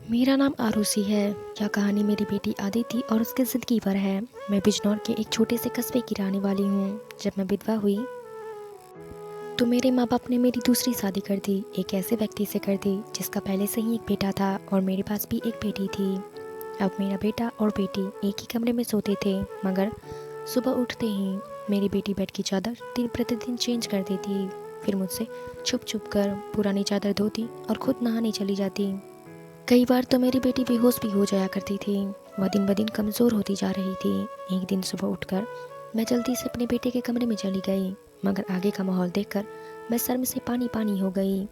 मेरा नाम आरुषि है। यह कहानी मेरी बेटी आदिति और उसकी ज़िंदगी पर है। मैं बिजनौर के एक छोटे से कस्बे की रहने वाली हूँ। जब मैं विधवा हुई तो मेरे माँ बाप ने मेरी दूसरी शादी कर दी। एक ऐसे व्यक्ति से कर दी जिसका पहले से ही एक बेटा था और मेरे पास भी एक बेटी थी। अब मेरा बेटा और बेटी एक ही कमरे में सोते थे, मगर सुबह उठते ही मेरी बेटी बेड की चादर दिन प्रतिदिन चेंज कर देती। फिर मुझसे छुप छुप कर पुरानी चादर धोती और खुद नहाने चली जाती। कई बार तो मेरी बेटी बेहोश भी हो जाया करती थी। वह दिन ब दिन कमज़ोर होती जा रही थी। एक दिन सुबह उठकर मैं जल्दी से अपने बेटे के कमरे में चली गई, मगर आगे का माहौल देखकर मैं शर्म से पानी पानी हो गई।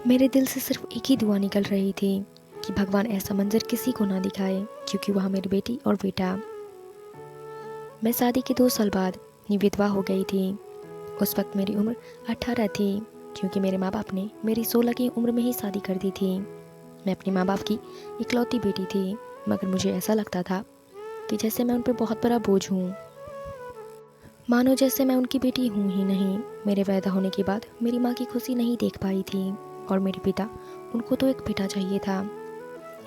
मेरे दिल से सिर्फ एक ही दुआ निकल रही थी कि भगवान ऐसा मंजर किसी को ना दिखाए, क्योंकि वह मेरी बेटी और बेटा। मैं शादी के 2 साल बाद विधवा हो गई थी। उस वक्त मेरी उम्र 18 थी, क्योंकि मेरे माँ बाप ने मेरी 16 की उम्र में ही शादी कर दी थी। मैं अपने माँ बाप की इकलौती बेटी थी, मगर मुझे ऐसा लगता था कि जैसे मैं उन पर बहुत बड़ा बोझ हूँ, मानो जैसे मैं उनकी बेटी हूँ ही नहीं। मेरे पैदा होने के बाद मेरी माँ की खुशी नहीं देख पाई थी और मेरे पिता, उनको तो एक बेटा चाहिए था,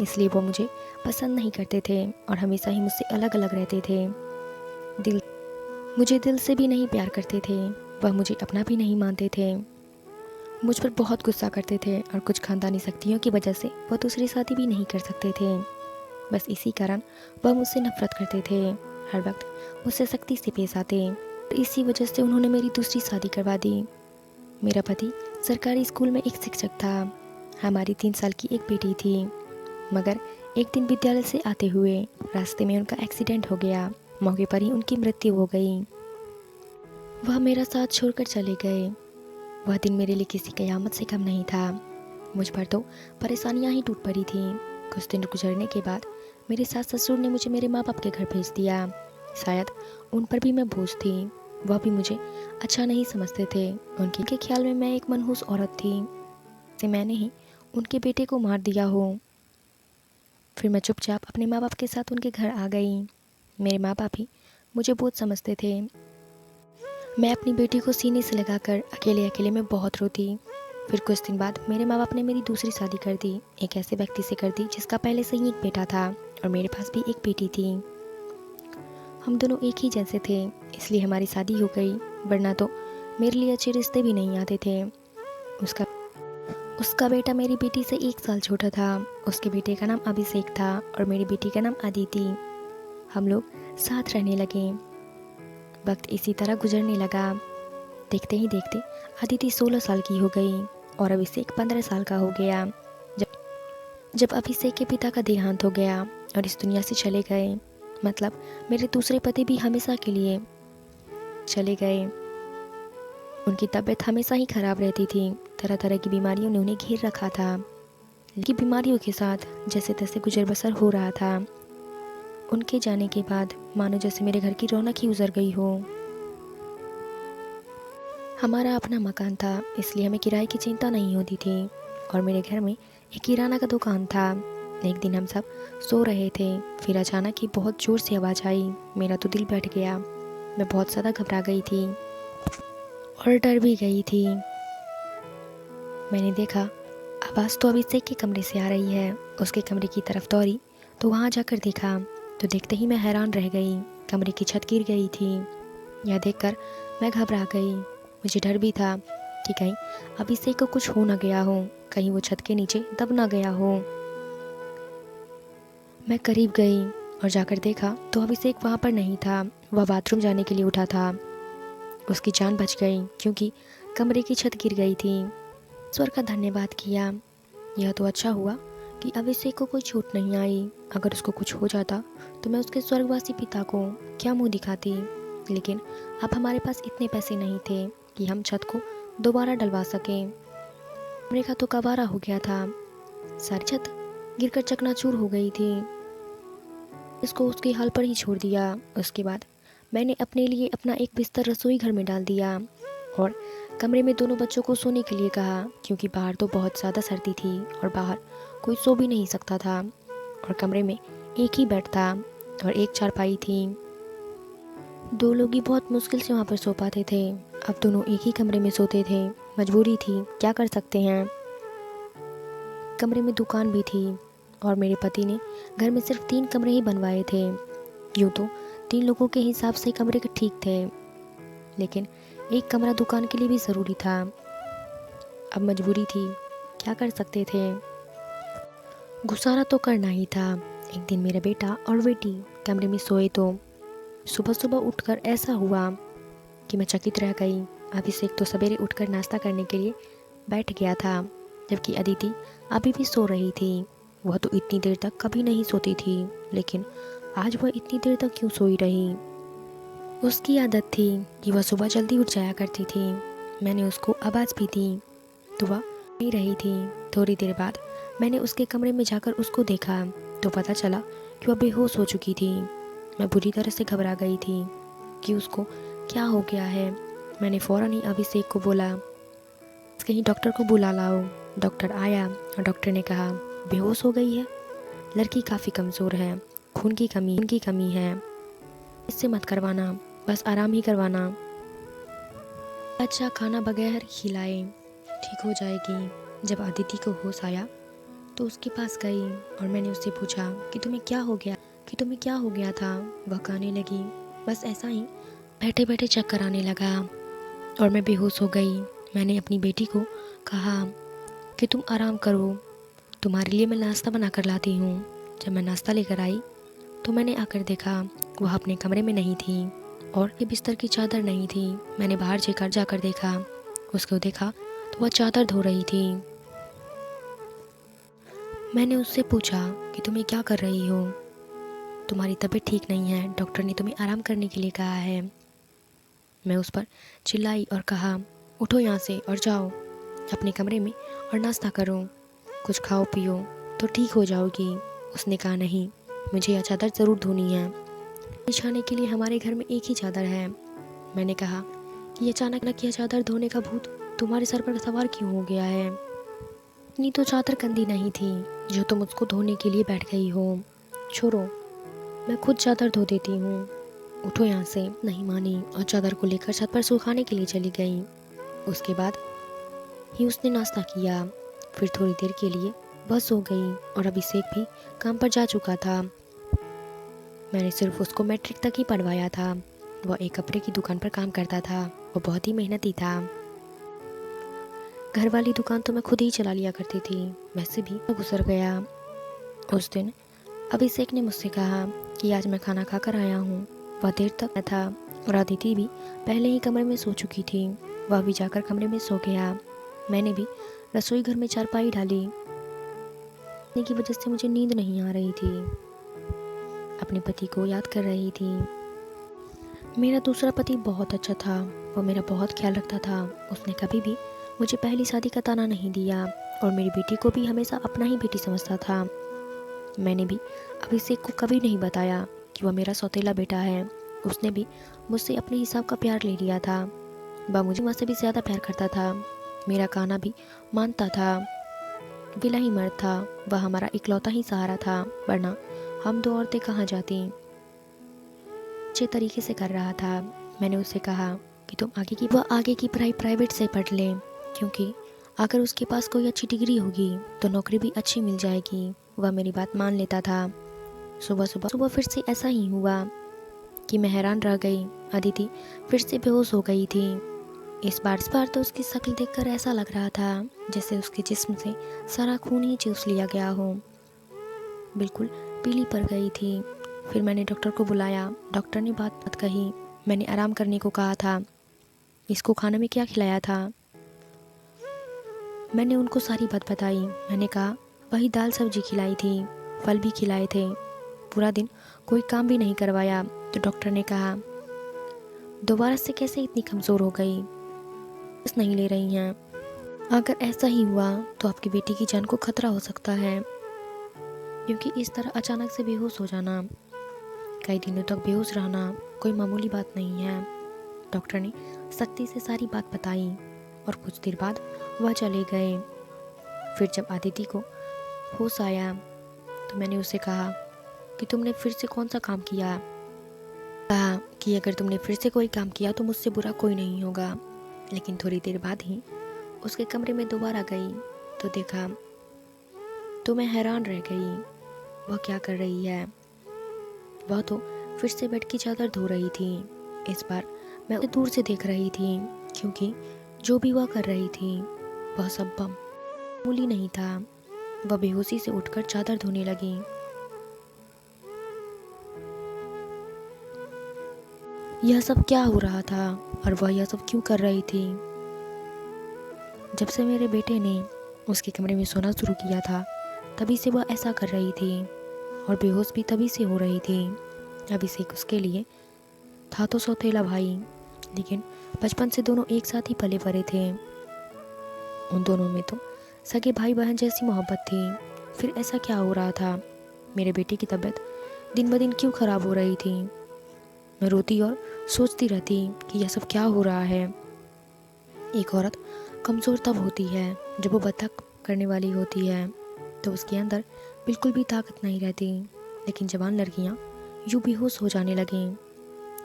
इसलिए वो मुझे पसंद नहीं करते थे और हमेशा ही मुझसे अलग अलग रहते थे। दिल मुझे दिल से भी नहीं प्यार करते थे। वह मुझे अपना भी नहीं मानते थे। मुझ पर बहुत गुस्सा करते थे और कुछ खानदानी शक्तियों की वजह से वह दूसरी शादी भी नहीं कर सकते थे। बस इसी कारण वह मुझसे नफरत करते थे। हर वक्त मुझसे सख्ती से पेश आते। इसी वजह से उन्होंने मेरी दूसरी शादी करवा दी। मेरा पति सरकारी स्कूल में एक शिक्षक था। हमारी 3 साल की एक बेटी थी, मगर एक दिन विद्यालय से आते हुए रास्ते में उनका एक्सीडेंट हो गया। मौके पर ही उनकी मृत्यु हो गई। वह मेरा साथ छोड़कर चले गए। वह दिन मेरे लिए किसी कयामत से कम नहीं था। मुझ पर तो परेशानियां ही टूट पड़ी थीं। कुछ दिन गुजरने के बाद मेरे सास ससुर ने मुझे मेरे माँ बाप के घर भेज दिया। शायद उन पर भी मैं बोझ थी। वह भी मुझे अच्छा नहीं समझते थे। उनके ख्याल में मैं एक मनहूस औरत थी, से मैंने ही उनके बेटे को मार दिया हो। फिर मैं चुपचाप अपने माँ बाप के साथ उनके घर आ गई। मेरे माँ बाप ही मुझे बोझ समझते थे। मैं अपनी बेटी को सीने से लगाकर अकेले अकेले में बहुत रोती। फिर कुछ दिन बाद मेरे माँ बाप ने मेरी दूसरी शादी कर दी। एक ऐसे व्यक्ति से कर दी जिसका पहले से ही एक बेटा था और मेरे पास भी एक बेटी थी। हम दोनों एक ही जैसे थे, इसलिए हमारी शादी हो गई, वरना तो मेरे लिए अच्छे रिश्ते भी नहीं आते थे। उसका उसका बेटा मेरी बेटी से 1 साल छोटा था। उसके बेटे का नाम अभिषेक था और मेरी बेटी का नाम अदिति। हम लोग साथ रहने लगे। वक्त इसी तरह गुजरने लगा। देखते ही देखते अदिति 16 साल की हो गई और अभिषेक 15 साल का हो गया। जब जब अभिषेक के पिता का देहांत हो गया और इस दुनिया से चले गए, मतलब मेरे दूसरे पति भी हमेशा के लिए चले गए। उनकी तबीयत हमेशा ही खराब रहती थी। तरह तरह की बीमारियों ने उन्हें घेर रखा था। लेकिन बीमारियों के साथ जैसे तैसे गुजर बसर हो रहा था। उनके जाने के बाद मानो जैसे मेरे घर की रौनक ही उजड़ गई हो। हमारा अपना मकान था, इसलिए हमें किराए की चिंता नहीं होती थी और मेरे घर में एक किराना का दुकान था। एक दिन हम सब सो रहे थे, फिर अचानक ही बहुत ज़ोर से आवाज़ आई। मेरा तो दिल बैठ गया। मैं बहुत ज़्यादा घबरा गई थी और डर भी गई थी। मैंने देखा आवाज़ तो अभिषेक के कमरे से आ रही है। उसके कमरे की तरफ दौड़ी तो वहाँ जाकर देखा तो देखते ही मैं हैरान रह गई। कमरे की छत गिर गई थी। यह देखकर मैं घबरा गई। मुझे डर भी था कि कहीं अभिषेक को कुछ हो ना गया हो, कहीं वो छत के नीचे दब ना गया हो। मैं करीब गई और जाकर देखा तो अभिषेक वहाँ पर नहीं था। वह बाथरूम जाने के लिए उठा था। उसकी जान बच गई क्योंकि कमरे की छत गिर गई थी। ईश्वर का धन्यवाद किया। यह तो अच्छा हुआ कि अभिषेक को कोई चोट नहीं आई। अगर उसको कुछ हो जाता तो मैं उसके स्वर्गवासी पिता को क्या मुंह दिखाती। लेकिन अब हमारे पास इतने पैसे नहीं थे कि हम छत को दोबारा डलवा सकें। कमरे का तो कबाड़ा हो गया था। सारी छत गिरकर चकनाचूर हो गई थी। इसको उसके हाल पर ही छोड़ दिया। उसके बाद मैंने अपने लिए अपना एक बिस्तर रसोई घर में डाल दिया और कमरे में दोनों बच्चों को सोने के लिए कहा, क्योंकि बाहर तो बहुत ज़्यादा सर्दी थी और बाहर कोई सो भी नहीं सकता था और कमरे में एक ही बेड था और एक चारपाई थी। 2 लोग ही बहुत मुश्किल से वहाँ पर सो पाते थे। अब दोनों एक ही कमरे में सोते थे। मजबूरी थी, क्या कर सकते हैं। कमरे में दुकान भी थी, और मेरे पति ने घर में सिर्फ 3 कमरे ही बनवाए थे। यूँ तो 3 लोगों के हिसाब से कमरे ठीक थे, लेकिन एक कमरा दुकान के लिए भी ज़रूरी था। अब मजबूरी थी, क्या कर सकते थे। गुजारा तो करना ही था। एक दिन मेरा बेटा और बेटी कमरे में सोए तो सुबह सुबह उठकर ऐसा हुआ कि मैं चकित रह गई। अभिषेक तो सवेरे उठकर नाश्ता करने के लिए बैठ गया था, जबकि अदिति अभी भी सो रही थी। वह तो इतनी देर तक कभी नहीं सोती थी, लेकिन आज वह इतनी देर तक क्यों सोई रही। उसकी आदत थी कि वह सुबह जल्दी उठ जाया करती थी। मैंने उसको आवाज़ भी दी तो वह नहीं रही थी। थोड़ी देर बाद मैंने उसके कमरे में जाकर उसको देखा तो पता चला कि वह बेहोश हो चुकी थी। मैं बुरी तरह से घबरा गई थी कि उसको क्या हो गया है। मैंने फ़ौरन ही अभिषेक को बोला, कहीं डॉक्टर को बुला लाओ। डॉक्टर आया और डॉक्टर ने कहा, बेहोश हो गई है, लड़की काफ़ी कमज़ोर है, खून की कमी है, इससे मत करवाना, बस आराम ही करवाना। अच्छा खाना बगैर खिलाए ठीक हो जाएगी। जब अदिति को होश आया तो उसके पास गई और मैंने उससे पूछा कि तुम्हें क्या हो गया था। वह कहने लगी, बस ऐसा ही, बैठे बैठे चक्कर आने लगा और मैं बेहोश हो गई। मैंने अपनी बेटी को कहा कि तुम आराम करो, तुम्हारे लिए मैं नाश्ता बना कर लाती हूँ। जब मैं नाश्ता लेकर आई तो मैंने आकर देखा वह अपने कमरे में नहीं थी और ये बिस्तर की चादर नहीं थी। मैंने बाहर जाकर देखा, उसको देखा तो वह चादर धो रही थी। मैंने उससे पूछा कि तुम्हें क्या कर रही हो, तुम्हारी तबीयत ठीक नहीं है, डॉक्टर ने तुम्हें आराम करने के लिए कहा है। मैं उस पर चिल्लाई और कहा, उठो यहाँ से और जाओ अपने कमरे में और नाश्ता करो, कुछ खाओ पियो तो ठीक हो जाओगी। उसने कहा, नहीं, मुझे यह चादर ज़रूर धोनी है, बिछाने के लिए हमारे घर में एक ही चादर है। मैंने कहा कि अचानक यह चादर धोने का भूत तुम्हारे सर पर सवार क्यों हो गया है। इतनी तो चादर गंदी नहीं थी जो तुम उसको धोने के लिए बैठ गई हो। छोड़ो, मैं खुद चादर धो देती हूँ, उठो यहाँ से। नहीं मानी और चादर को लेकर छत पर सुखाने के लिए चली गई। उसके बाद ही उसने नाश्ता किया। फिर थोड़ी देर के लिए वह सो गई और अभिषेक भी काम पर जा चुका था। मैंने सिर्फ उसको मैट्रिक तक ही पढ़वाया था। वह एक कपड़े की दुकान पर काम करता था। वह बहुत ही मेहनती था। घर वाली दुकान तो मैं खुद ही चला लिया करती थी। वैसे भी गुजर गया। उस दिन अभिषेक ने मुझसे कहा कि आज मैं खाना खाकर आया हूँ। वह देर तक था और अदिति भी पहले ही कमरे में सो चुकी थी। वह भी जाकर कमरे में सो गया। मैंने भी रसोई घर में चारपाई डाली की वजह से मुझे नींद नहीं आ रही थी। अपने पति को याद कर रही थी। मेरा दूसरा पति बहुत अच्छा था। वो मेरा बहुत ख्याल रखता था। उसने कभी भी मुझे पहली शादी का ताना नहीं दिया और मेरी बेटी को भी हमेशा अपना ही बेटी समझता था। मैंने भी अभिषेक को कभी नहीं बताया कि वह मेरा सौतेला बेटा है। उसने भी मुझसे अपने हिसाब का प्यार ले लिया था। वह मुझे मुझसे भी ज़्यादा प्यार करता था। मेरा कहना भी मानता था। विला ही मर्द था। वह हमारा इकलौता ही सहारा था, वरना हम 2 औरतें कहाँ जाती। अच्छे तरीके से कर रहा था। मैंने उससे कहा कि तुम आगे की पढ़ाई प्राइवेट से पढ़ ले, क्योंकि अगर उसके पास कोई अच्छी डिग्री होगी तो नौकरी भी अच्छी मिल जाएगी। वह मेरी बात मान लेता था। सुबह फिर से ऐसा ही हुआ कि मैं हैरान रह गई। अदिति फिर से बेहोश हो गई थी। इस बार तो उसकी शक्ल देखकर ऐसा लग रहा था जैसे उसके जिस्म से सारा खून ही चूस लिया गया हो। बिल्कुल पीली पड़ गई थी। फिर मैंने डॉक्टर को बुलाया। डॉक्टर ने बात कही। मैंने आराम करने को कहा था। इसको खाने में क्या खिलाया था? मैंने उनको सारी बात बताई। मैंने कहा वही दाल सब्जी खिलाई थी, फल भी खिलाए थे, पूरा दिन कोई काम भी नहीं करवाया। तो डॉक्टर ने कहा दोबारा से कैसे इतनी कमज़ोर हो गई, बस नहीं ले रही हैं। अगर ऐसा ही हुआ तो आपकी बेटी की जान को खतरा हो सकता है, क्योंकि इस तरह अचानक से बेहोश हो जाना, कई दिनों तक बेहोश रहना कोई मामूली बात नहीं है। डॉक्टर ने सख्ती से सारी बात बताई और कुछ देर बाद वह चले गए। फिर जब अदिति को होश आया तो मैंने उससे कहा कि तुमने फिर से कौन सा काम किया। कहा कि अगर तुमने फिर से कोई काम किया तो मुझसे बुरा कोई नहीं होगा। लेकिन थोड़ी देर बाद ही उसके कमरे में दोबारा गई तो देखा तो मैं हैरान रह गई। वह क्या कर रही है? वह तो फिर से बेड की चादर धो रही थी। इस बार मैं उसे दूर से देख रही थी, क्योंकि जो भी वह कर रही थी वह सब मामूली नहीं था। वह बेहोशी से उठकर चादर धोने लगी। यह सब क्या हो रहा था और वह यह सब क्यों कर रही थी? जब से मेरे बेटे ने उसके कमरे में सोना शुरू किया था, तभी से वह ऐसा कर रही थी, और बेहोश भी तभी से हो रही थी। अभिषेक उसके लिए था तो सौतेला भाई, लेकिन बचपन से दोनों एक साथ ही पले बड़े थे। उन दोनों में तो सगे भाई बहन जैसी मोहब्बत थी। फिर ऐसा क्या हो रहा था? मेरे बेटे की तबीयत दिन ब दिन क्यों खराब हो रही थी? मैं रोती और सोचती रहती कि यह सब क्या हो रहा है। एक औरत कमज़ोर तब होती है जब वो बतख करने वाली होती है, तो उसके अंदर बिल्कुल भी ताकत नहीं रहती। लेकिन जवान लड़कियां यूँ बेहोश हो जाने लगें,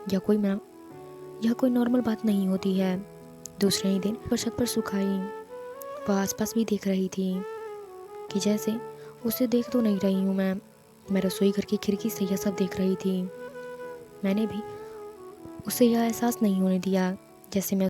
यह कोई नॉर्मल बात नहीं होती है। दूसरे ही दिन वह छत पर सुखाई। वह आसपास भी देख रही थी कि जैसे उसे देख तो नहीं रही हूँ मैं रसोई घर की खिड़की से यह सब देख रही थी। मैंने भी उसे यह एहसास नहीं होने दिया जैसे मैं